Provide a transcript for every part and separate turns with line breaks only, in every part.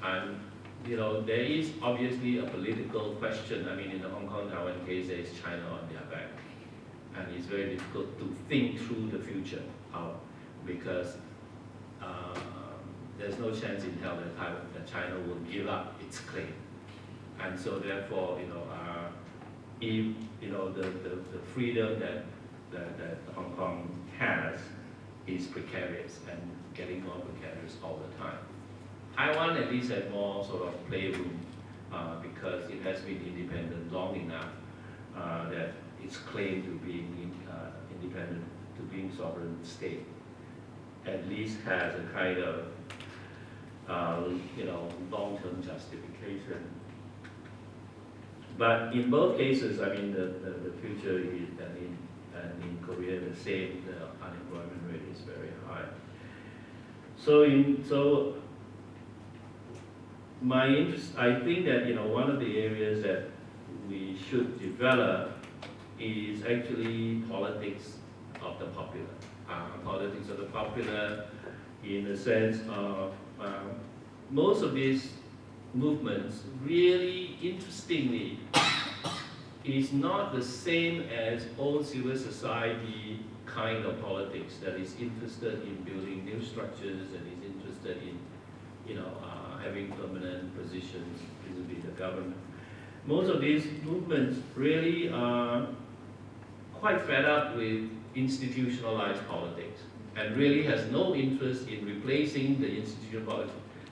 And there is obviously a political question. I mean, in the Hong Kong Taiwan case, there is China on their back, and it's very difficult to think through the future out because there's no chance in hell that China will give up its claim, and so therefore, if the freedom that Hong Kong has is precarious and getting more precarious all the time. Taiwan at least has more sort of playroom because it has been independent long enough that its claim to being independent, to being sovereign state, at least has a kind of long-term justification. But in both cases, I mean, the future is, and in Korea the same, the unemployment rate is very high. So my interest, I think that one of the areas that we should develop is actually politics of the popular. Politics of the popular, in the sense of most of these movements, really interestingly, is not the same as old civil society kind of politics that is interested in building new structures and is interested in having permanent positions vis-a-vis the government. Most of these movements really are quite fed up with institutionalized politics and really has no interest in replacing the institutional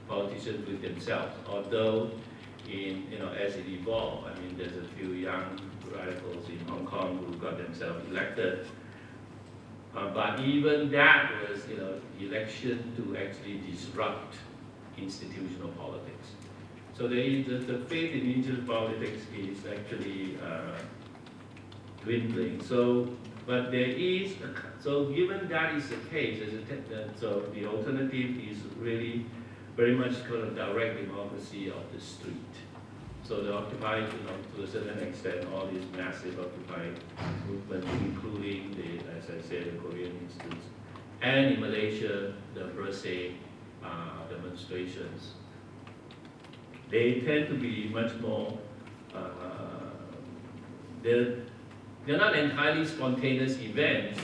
politicians with themselves. Although, as it evolved, I mean, there's a few young radicals in Hong Kong who got themselves elected. But even that was, election to actually disrupt institutional politics. So the faith in institutional politics is actually dwindling. So, but there is, so given that is the case, so the alternative is really very much kind of direct democracy of the street. So the Occupy, to a certain extent, all these massive Occupy movements, including as I said, the Korean instance, and in Malaysia, the Bersih demonstrations. They tend to be much more, they're not entirely spontaneous events,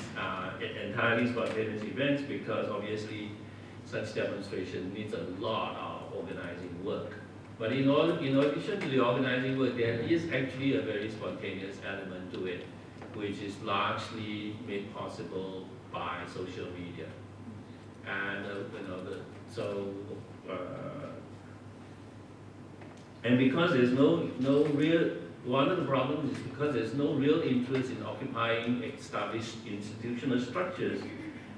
because obviously such demonstration needs a lot of organizing work. But in addition to the organizing work, there is actually a very spontaneous element to it, which is largely made possible by social media. And and because there's no real, one of the problems is because there's no real interest in occupying established institutional structures,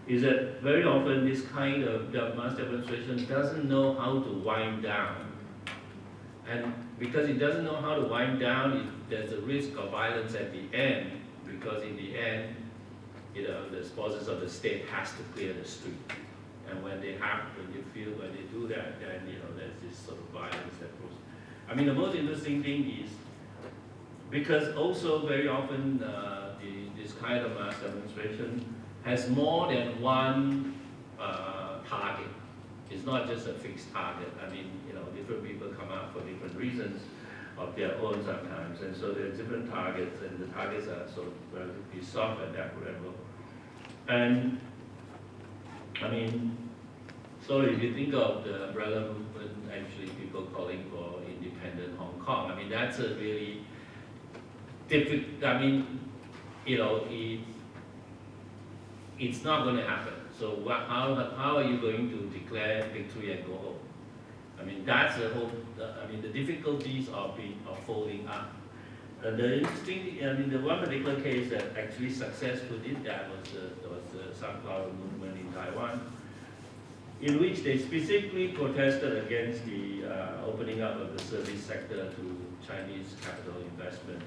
is that very often this kind of mass demonstration doesn't know how to wind down. And because it doesn't know how to wind down, there's a risk of violence at the end, because in the end, the forces of the state has to clear the street. And when they do that, then there's this sort of violence that goes. I mean, the most interesting thing is, because also very often this kind of mass demonstration has more than one target. It's not just a fixed target. I mean, different people come out for different reasons of their own sometimes, and so there are different targets, and the targets are sort of relatively soft at that level. And I mean, so if you think of the umbrella movement, actually people calling for independent Hong Kong, I mean, that's a really difficult, I mean, it's not going to happen. So how are you going to declare victory and go home? I mean, that's the whole, the difficulties of folding up. The interesting, the one particular case that actually successfully did that was the Sunflower movement in Taiwan, in which they specifically protested against the opening up of the service sector to Chinese capital investment.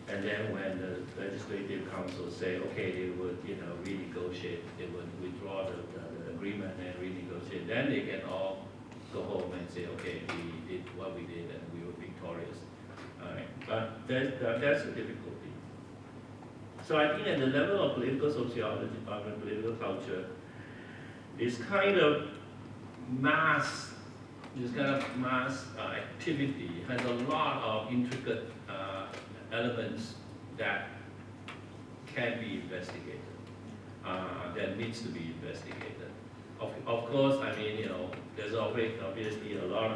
And then when the legislative council say, okay, they would renegotiate, they would withdraw the agreement and renegotiate, then they can all go home and say, okay, we did what we did and we were victorious. But that's the difficulty. So I think at the level of political sociology, political culture, this kind of mass this kind of mass activity has a lot of intricate elements that can be investigated, that needs to be investigated. Of course, I mean, there's always obviously a lot